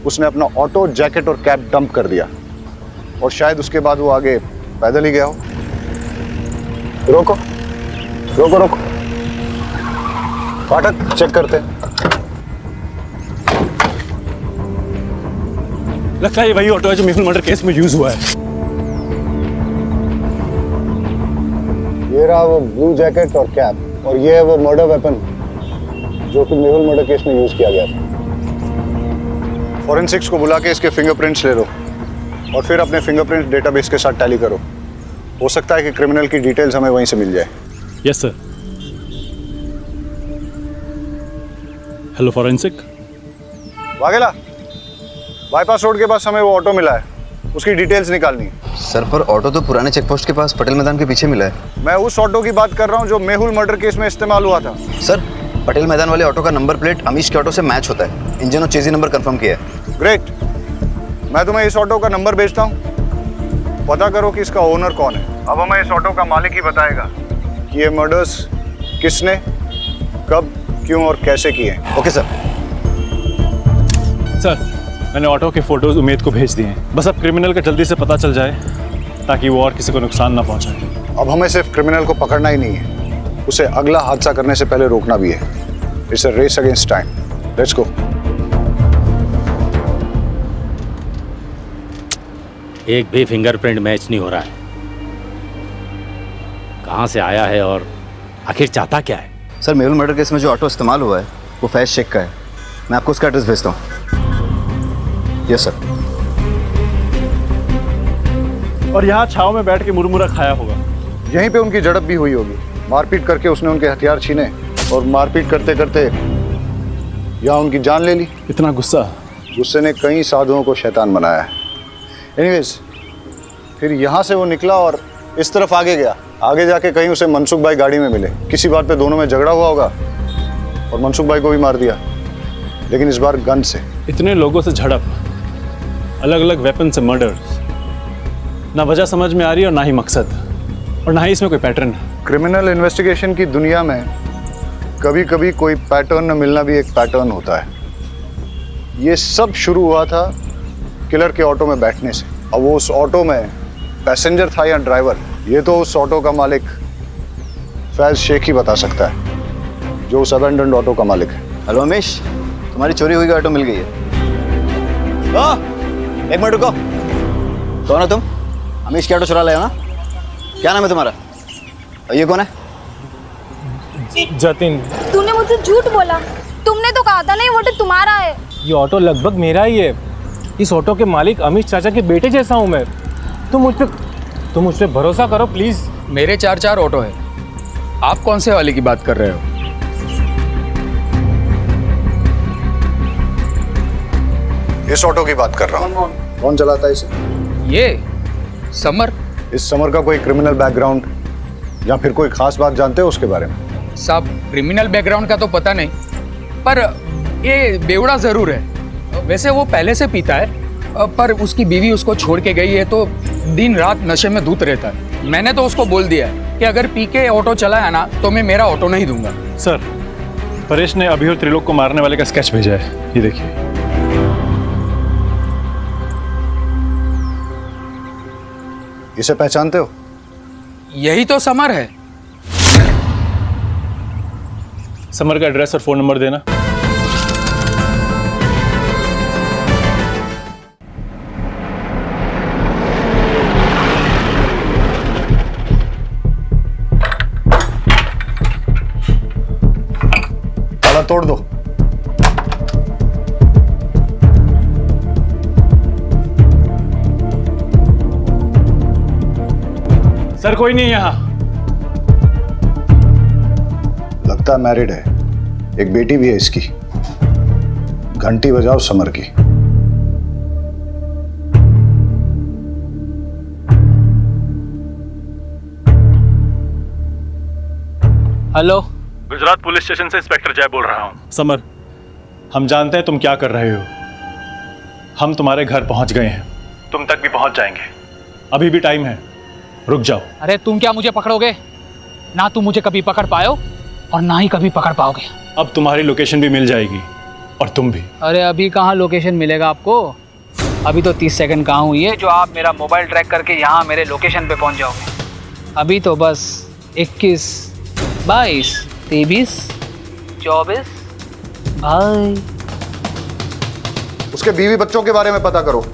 उसने अपना ऑटो, जैकेट और कैप डंप कर दिया, और शायद उसके बाद वो आगे पैदल ही गया हो। रोको रोको रोको, फाटक चेक करते हैं। लगता है ये वही ऑटो है जो मेहुल मर्डर केस में यूज हुआ है। ये रहा वो ब्लू जैकेट और कैप, और ये है वो मर्डर वेपन जो कि मेहुल मर्डर केस में यूज किया गया था। फॉरेंसिक्स को बुला के इसके फिंगरप्रिंट्स ले लो और फिर अपने फिंगरप्रिंट डेटाबेस के साथ टैली करो। हो सकता है कि क्रिमिनल की डिटेल्स हमें वहीं से मिल जाए। Yes sir. Hello forensic. Vaghela, bypass road के पास हमें वो ऑटो मिला है, उसकी डिटेल्स निकालनी है। सर पर ऑटो तो पुराने चेक पोस्ट के पास पटेल मैदान के पीछे मिला है। मैं उस ऑटो की बात कर रहा हूँ जो मेहुल मर्डर केस में इस्तेमाल हुआ था। सर पटेल मैदान वाले ऑटो का नंबर प्लेट अमीश के ऑटो से मैच होता है। इंजन और चेजी नंबर कंफर्म किया है। ग्रेट, मैं तुम्हें इस ऑटो का नंबर भेजता हूँ, पता करो कि इसका ओनर कौन है। अब हमें इस ऑटो का मालिक ही बताएगा कि ये मर्डर्स किसने, कब, क्यों और कैसे किए। Okay sir. सर मैंने ऑटो के फोटोज उमेद को भेज दिए हैं, बस अब क्रिमिनल का जल्दी से पता चल जाए ताकि वो और किसी को नुकसान ना पहुंचाए। अब हमें सिर्फ क्रिमिनल को पकड़ना ही नहीं है, उसे अगला हादसा करने से पहले रोकना भी है। It's a race against time. Let's go. एक भी फिंगरप्रिंट मैच नहीं हो रहा है। कहाँ से आया है और आखिर चाहता क्या है? सर मेहुल मर्डर केस में जो ऑटो इस्तेमाल हुआ है वो फैज शेख का है, मैं आपको उसका एड्रेस भेजता हूँ। Yes sir. और यहाँ छाव में बैठ के मुरमुरा खाया होगा। यहीं पे उनकी झड़प भी हुई होगी। मारपीट करके उसने उनके हथियार छीने और मारपीट करते करते यहाँ उनकी जान ले ली। इतना गुस्सा? गुस्से ने कई साधुओं को शैतान बनाया है। एनीवेज, फिर यहाँ से वो निकला और इस तरफ आगे गया। आगे जाके कहीं उसे मनसुख भाई गाड़ी में मिले। किसी बात पे दोनों में झगड़ा हुआ होगा और मनसुख भाई को भी मार दिया, लेकिन इस बार गन से। इतने लोगों से झड़प, अलग अलग वेपन से मर्डर्स, ना वजह समझ में आ रही और ना ही मकसद, और ना ही इसमें कोई पैटर्न। क्रिमिनल इन्वेस्टिगेशन की दुनिया में कभी कभी कोई पैटर्न न मिलना भी एक पैटर्न होता है। ये सब शुरू हुआ था किलर के ऑटो में बैठने से। अब वो उस ऑटो में पैसेंजर था या ड्राइवर, ये तो उस ऑटो का मालिक फैज शेख ही बता सकता है, जो उस अबेंडन्ड ऑटो का मालिक है। हेलो अमीश, तुम्हारी चोरी हुई ऑटो मिल गई है। एक मिनट रुको। कौन हो तुम? अमीश की ऑटो चुरा लाए हो ना? क्या नाम है तुम्हारा? और ये कौन है? जतिन। तूने मुझसे झूठ बोला। तुमने तो कहा था नहीं वो ऑटो तुम्हारा है। ये ऑटो लगभग मेरा ही है। इस ऑटो के मालिक अमीश चाचा के बेटे जैसा हूँ मैं। तुम मुझ पे भरोसा करो प्लीज। मेरे 4 ऑटो है, आप कौन से वाले की बात कर रहे हो? इस ऑटो की बात कर रहा हूँ। कौन चलाता है इसे? ये समर। इस समर का कोई क्रिमिनल बैकग्राउंड या फिर कोई खास बात जानते हो उसके बारे में? साहब, क्रिमिनल बैकग्राउंड का तो पता नहीं, पर ये बेवड़ा जरूर है। वैसे वो पहले से पीता है, पर उसकी बीवी उसको छोड़ के गई है तो दिन रात नशे में धूत रहता है। मैंने तो उसको बोल दिया है कि अगर पी के ऑटो चलाया ना तो मैं मेरा ऑटो नहीं दूंगा। सर, परेश ने अभी और त्रिलोक को मारने वाले का स्केच भेजा है, ये देखिए। इसे पहचानते हो? यही तो समर है। समर का एड्रेस और फोन नंबर देना। ताला तोड़ दो। सर, कोई नहीं यहाँ। लगता है मैरिड है, एक बेटी भी है इसकी। घंटी बजाओ समर की। हेलो, गुजरात पुलिस स्टेशन से इंस्पेक्टर जय बोल रहा हूँ। समर, हम जानते हैं तुम क्या कर रहे हो। हम तुम्हारे घर पहुंच गए हैं, तुम तक भी पहुंच जाएंगे। अभी भी टाइम है, रुक जाओ। अरे तुम क्या मुझे पकड़ोगे? ना तुम मुझे कभी पकड़ पाए हो और ना ही कभी पकड़ पाओगे। अब तुम्हारी लोकेशन भी मिल जाएगी और तुम भी। अरे अभी कहाँ लोकेशन मिलेगा आपको? अभी तो 30 सेकंड कहाँ हुई है जो आप मेरा मोबाइल ट्रैक करके यहाँ मेरे लोकेशन पे पहुँच जाओगे। अभी तो बस 21, 22, 23, 24। बाय। उसके बीवी बच्चों के बारे में पता करो,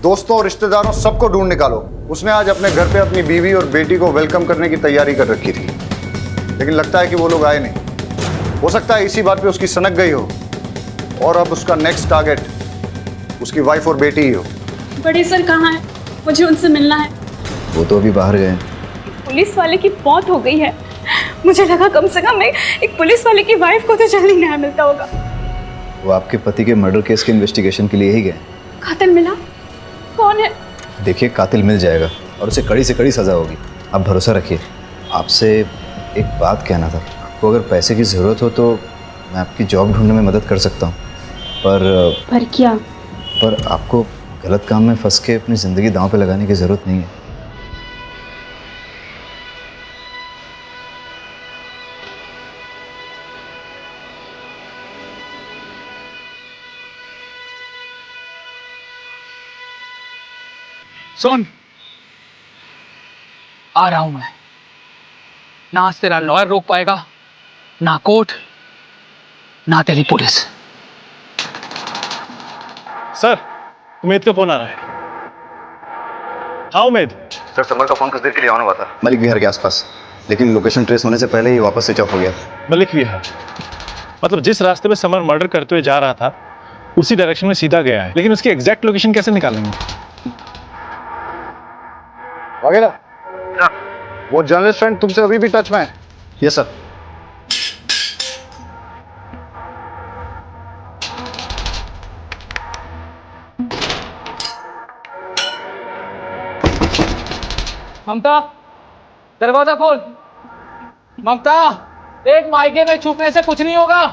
दोस्तों और रिश्तेदारों सबको ढूंढ निकालो। उसने आज अपने घर पे अपनी बीवी और बेटी को वेलकम करने की तैयारी कर रखी थी, लेकिन लगता है कि वो लोग आए नहीं। हो सकता है इसी बात पे उसकी सनक गई हो और अब उसका नेक्स्ट टारगेट उसकी वाइफ और बेटी ही हो। बड़े सर कहाँ हैं? मुझे उनसे मिलना है। वो तो अभी बाहर गए। पुलिस वाले की मौत हो गई है। मुझे लगा कम से कम एक पुलिस वाले की वाइफ को तो जल्दी न्याय मिलता होगा। वो आपके पति के मर्डर केस के इन्वेस्टिगेशन के लिए ही गए। कातिल मिला? कौन है? देखिए, कातिल मिल जाएगा और उसे कड़ी से कड़ी सज़ा होगी। आप भरोसा रखिए। आपसे एक बात कहना था। आपको अगर पैसे की ज़रूरत हो तो मैं आपकी जॉब ढूंढने में मदद कर सकता हूँ, पर क्या? पर आपको गलत काम में फंस के अपनी ज़िंदगी दांव पे लगाने की ज़रूरत नहीं है। सुन, आ रहा हूं मैं। ना आज तेरा लॉयर रोक पाएगा, ना कोर्ट, ना तेरी पुलिस। सर, उमेद का फोन आ रहा है। हाँ उमेद। सर, समर का फोन कुछ देर के लिए ऑन हुआ था मलिक विहार के आसपास, लेकिन लोकेशन ट्रेस होने से पहले ही वापस स्विच ऑफ हो गया। मलिक विहार? मतलब जिस रास्ते पे समर मर्डर करते हुए जा रहा था उसी डायरेक्शन में सीधा गया है, लेकिन उसकी एग्जैक्ट लोकेशन कैसे निकालेंगे? वगैरह वो जर्नलिस्ट फ्रेंड तुमसे अभी भी टच में है? Yes sir. ममता, दरवाजा खोल। ममता, देख मायके में छुपने से कुछ नहीं होगा,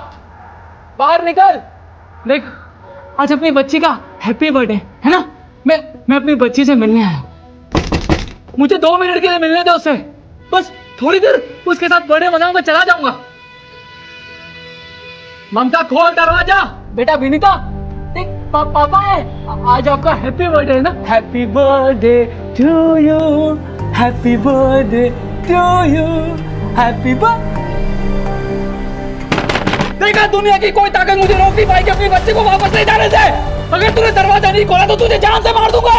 बाहर निकल। देख, आज अपनी बच्ची का हैप्पी बर्थडे है ना। मैं अपनी बच्ची से मिलने आया हूं। मुझे 2 मिनट के लिए मिलने दो उससे, बस थोड़ी देर उसके साथ बर्थडे मनाऊंगा, चला जाऊंगा। ममता, खोल दरवाजा। बेटा विनीता, देख पापा है, आज आपका हैप्पी बर्थडे है ना। Happy birthday to you, happy birthday to you, happy birthday. देखा, दुनिया की कोई ताकत मुझे रोक नहीं पाएगी अपनी बच्चे को वापस ले जाने से। अगर तूने दरवाजा नहीं खोला तो तुझे जान से मार दूंगा।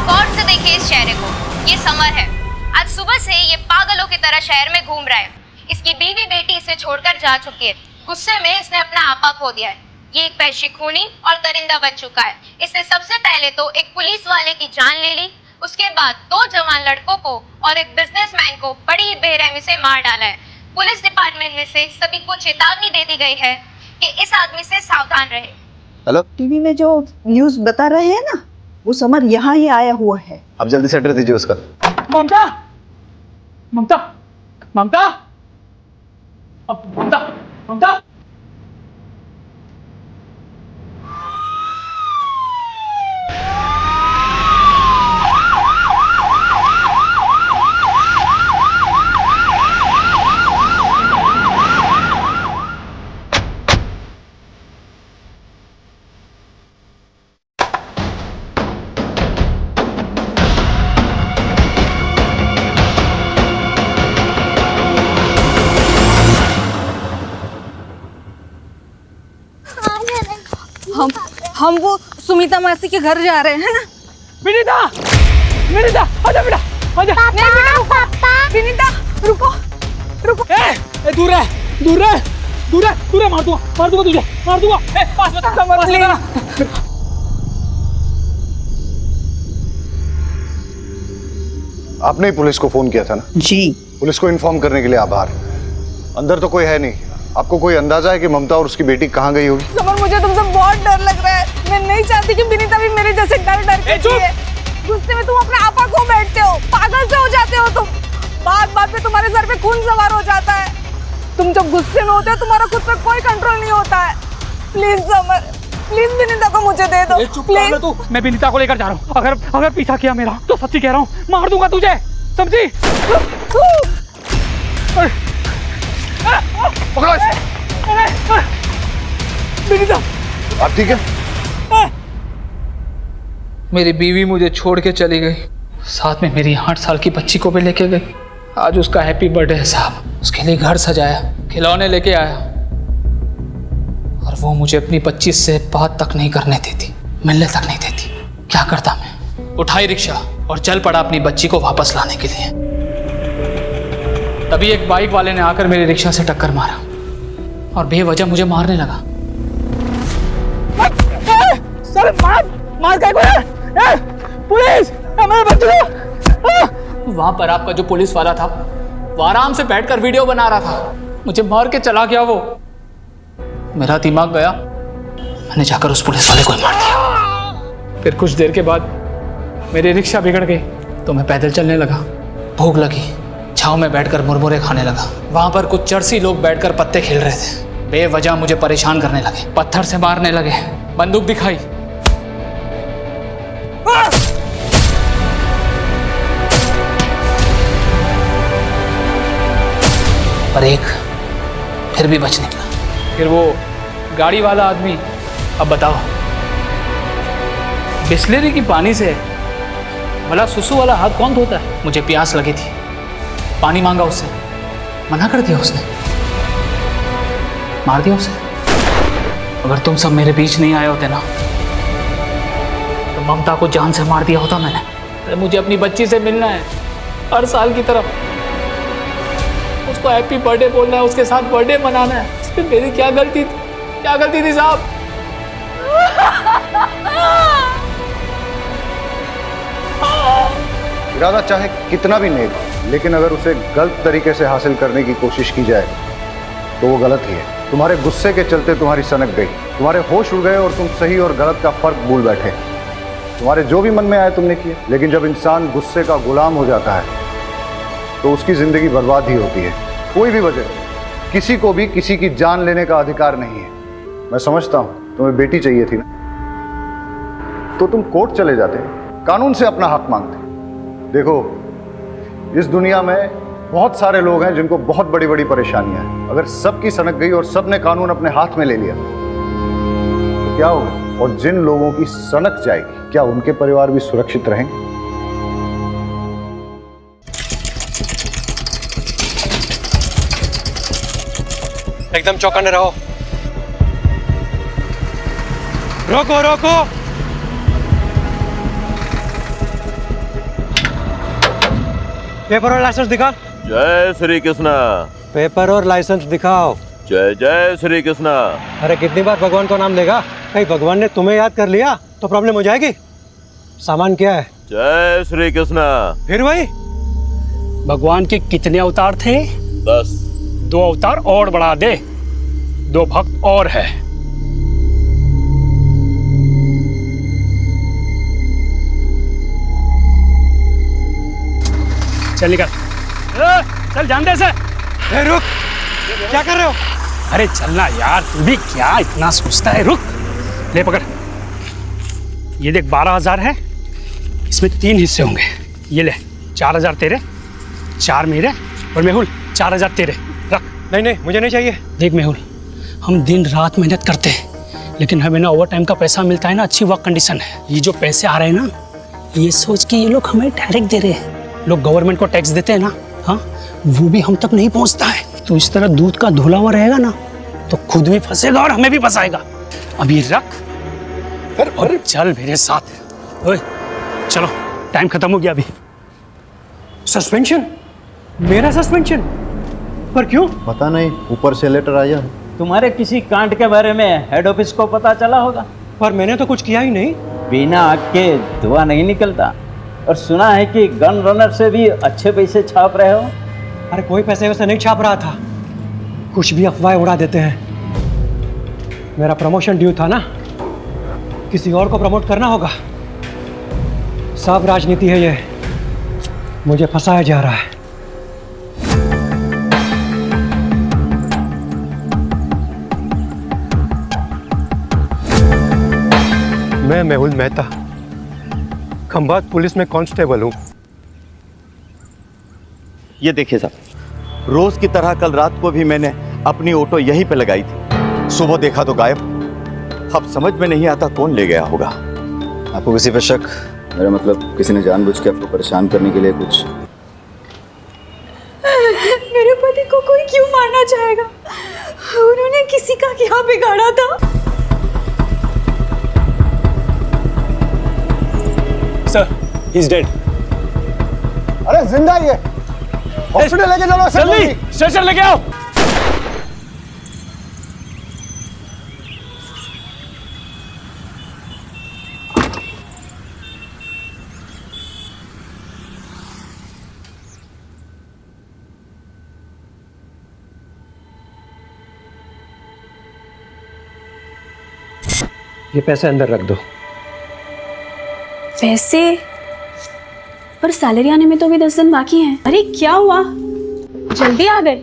गौर से देखिए इस चेहरे को, ये समर है। आज सुबह से ये पागलों की तरह शहर में घूम रहा है। इसकी बीवी बेटी इसे छोड़कर जा चुकी है। गुस्से में इसने अपना आपा खो दिया है। ये एक पैसे खूनी और दरिंदा बन चुका है। इसने सबसे पहले तो एक पुलिस वाले की जान ले ली, उसके बाद 2 जवान लड़कों को और एक बिजनेसमैन को बड़ी बेरहमी से मार डाला है। पुलिस डिपार्टमेंट में से सभी को चेतावनी दे दी गई है कि इस आदमी से सावधान रहे। हेलो, टीवी में जो न्यूज़ बता रहे हैं ना, वो समर यहाँ ही आया हुआ है। आप जल्दी से एड्रेस दीजिए उसका। ममता, ममता, ममता, ममता, ममता। हम वो सुमिता मासी के घर जा रहे हैं ना। विनीता, विनीता, आजा बेटा, आजा। नहीं बेटा, पापा। विनीता, रुको, रुको। दूर है, दूर है, दूर है, दूर है, मार दूंगा तुझे, मार दूंगा। पास बता। आपने ही पुलिस को फोन किया था ना? जी। पुलिस को इन्फॉर्म करने के लिए आभार। अंदर तो कोई है नहीं। आपको कोई अंदाजा है कि ममता और उसकी बेटी कहाँ गई होगी? समर, मुझे तुमसे बहुत डर लग रहा है। मैं नहीं चाहती कि विनीता भी मेरे जैसे डर के जिए। गुस्से में तुम अपने आपा खो बैठते हो, पागल से हो जाते हो तुम। बात पे तुम्हारे सर पे खून सवार हो जाता है। तुम जब गुस्से में होते हो तुम्हारा खुद पे कोई कंट्रोल नहीं होता है। प्लीज समर, प्लीज विनीता को मुझे दे दो। चुप कर तू। मैं विनीता को लेकर जा रहा हूँ। अगर पीछा किया मेरा तो सच्ची कह रहा हूँ, मार दूंगा तुझे, समझी? पकड़ो इसे। विनीता, आप ठीक है? मेरी बीवी मुझे छोड़ के चली गई, साथ में मेरी 8 साल की बच्ची को भी लेके गई। आज उसका हैप्पी बर्थडे है साहब। उसके लिए घर सजाया, खिलौने लेके आया, और वो मुझे अपनी 25 से बात तक नहीं करने देती, मिलने तक नहीं देती। क्या करता मैं? उठाई रिक्शा और चल पड़ा अपनी बच्ची को वापस लाने के लिए। तभी एक बाइक वाले ने आकर मेरी रिक्शा से टक्कर मारा और बेवजह मुझे मारने लगा। सर, मार क्या है? पुलिस, मेरे बच्चे को। वहां पर आपका जो पुलिस वाला था वो आराम से बैठकर वीडियो बना रहा था। मुझे मार के चला गया वो। मेरा दिमाग गया, मैंने जाकर उस पुलिस वाले को ही मार दिया। फिर कुछ देर के बाद मेरी रिक्शा बिगड़ गई तो मैं पैदल चलने लगा। भूख लगी, छांव में बैठकर मुरमुरे खाने लगा। वहां पर कुछ चरसी लोग बैठकर पत्ते खेल रहे थे। बेवजह मुझे परेशान करने लगे, पत्थर से मारने लगे, बंदूक दिखाई। पर एक फिर भी बच निकला। फिर वो गाड़ी वाला आदमी, अब बताओ, बिस्लेरी की पानी से भला सुसु वाला हाथ कौन धोता है? मुझे प्यास लगी थी, पानी मांगा उससे, मना कर दिया उसने। मार दिया उसे। अगर तुम सब मेरे बीच नहीं आए होते ना तो ममता को जान से मार दिया होता मैंने। अरे मुझे अपनी बच्ची से मिलना है हर साल की तरफ, उसको हैप्पी बर्थडे बोलना है, उसके साथ बर्थडे मनाना है। इसमें मेरी क्या गलती थी, क्या गलती थी साहब? इरादा चाहे कितना भी नेक हो, लेकिन अगर उसे गलत तरीके से हासिल करने की कोशिश की जाए तो वो गलत ही है। तुम्हारे गुस्से के चलते तुम्हारी सनक गई, तुम्हारे होश उड़ गए और तुम सही और गलत का फर्क भूल बैठे। तुम्हारे जो भी मन में आए तुमने किए, लेकिन जब इंसान गुस्से का गुलाम हो जाता है तो उसकी जिंदगी बर्बाद ही होती है। कोई भी वजह, किसी को भी किसी की जान लेने का अधिकार नहीं है। मैं समझता हूं तुम्हें बेटी चाहिए थी ना, तो तुम कोर्ट चले जाते, कानून से अपना हक मांगते। देखो, इस दुनिया में बहुत सारे लोग हैं जिनको बहुत बड़ी बड़ी परेशानियां हैं। अगर सबकी सनक गई और सबने कानून अपने हाथ में ले लिया तो क्या होगा? और जिन लोगों की सनक जाएगी, क्या उनके परिवार भी सुरक्षित रहेंगे? एकदम चौकन्ने रहो। रोको रोको। पेपर और लाइसेंस दिखा। जय श्री कृष्णा। पेपर और लाइसेंस दिखाओ। जय जय श्री कृष्णा। अरे कितनी बार भगवान को नाम लेगा? कहीं भगवान ने तुम्हें याद कर लिया तो प्रॉब्लम हो जाएगी। सामान क्या है? जय श्री कृष्णा। फिर वही। भगवान के कितने अवतार थे? 10। 2 अवतार और बढ़ा दे, 2 भक्त और है। चल निकल। चल जान दे से। रुक, क्या कर रहे हो? अरे चलना यार, तू भी क्या इतना सोचता है? रुक, ले पकड़। ये देख 12,000 है, इसमें 3 हिस्से होंगे। ये ले 4,000 तेरे, 4 मेरे, और मेहुल 4,000 तेरे। रख। नहीं नहीं, मुझे नहीं चाहिए। देख मेहुल, हम दिन रात मेहनत करते हैं, लेकिन हमें ना ओवर टाइम का पैसा मिलता है ना अच्छी वर्क कंडीशन है। ये जो पैसे आ रहे हैं ना, ये सोच के ये लोग हमें डायरेक्ट दे रहे हैं। लोग गवर्नमेंट को टैक्स देते हैं ना, हाँ, वो भी हम तक नहीं पहुंचता है। तो इस तरह दूध का धुला हुआ रहेगा ना तो खुद भी फंसेगा और हमें भी फंसाएगा। अभी रख और चल मेरे साथ। ओए चलो, टाइम खत्म हो गया अभी। सस्पेंशन? मेरा सस्पेंशन? पर क्यों? पता नहीं, ऊपर से लेटर आया। तुम्हारे किसी कांड के बारे में हेड ऑफिस को पता चला होगा। पर मैंने तो कुछ किया ही नहीं। बिना आग के धुआं नहीं निकलता। और सुना है कि गन रनर से भी अच्छे पैसे छाप रहे हो। अरे कोई पैसे वैसे नहीं छाप रहा था, कुछ भी अफवाहें उड़ा देते हैं। मेरा प्रमोशन ड्यू था ना, किसी और को प्रमोट करना होगा। सब राजनीति है ये, मुझे फंसाया जा रहा है। मैं मेहुल मेहता, खंभात पुलिस में कांस्टेबल हूँ। ये देखिए साहब, रोज की तरह कल रात को भी मैंने अपनी ऑटो यहीं पे लगाई थी। सुबह देखा तो गायब। अब समझ में नहीं आता कौन ले गया होगा। आपको किसी पे शक? मेरा मतलब किसी ने जानबूझ के आपको परेशान करने के लिए कुछ? मेरे पति को कोई क्यों मारना चाहेगा? उन्होंने किसी का क्या बिगाड़ा था? Sir, he is dead. अरे जिंदा ही है, हॉस्पिटल लेके चलो। जल्दी स्ट्रेचर लेके आओ। ये पैसे अंदर रख दो। वैसे पर सैलरी आने में तो अभी 10 दिन बाकी हैं। अरे क्या हुआ, जल्दी आ गए?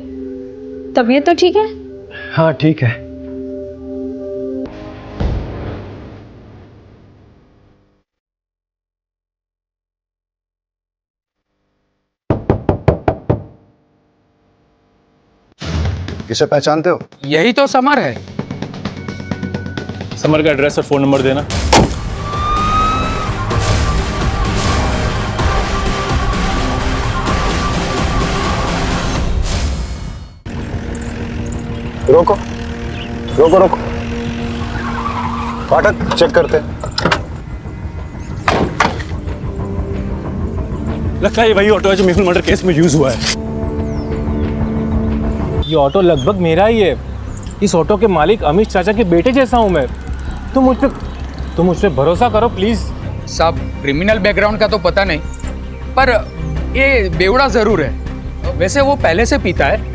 तबीयत तो ठीक है? हाँ ठीक है। किसे पहचानते हो? यही तो समर है। समर का एड्रेस और फोन नंबर देना। रोको। रोको रोको, फाटक चेक करते हैं। लगता है ये वही ऑटो है जो मेहुल मर्डर केस में यूज हुआ है। ये ऑटो लगभग मेरा ही है। इस ऑटो के मालिक अमित चाचा के बेटे जैसा हूँ मैं। तुम मुझ पे भरोसा करो प्लीज। साहब क्रिमिनल बैकग्राउंड का तो पता नहीं, पर ये बेवड़ा जरूर है। वैसे वो पहले से पीता है,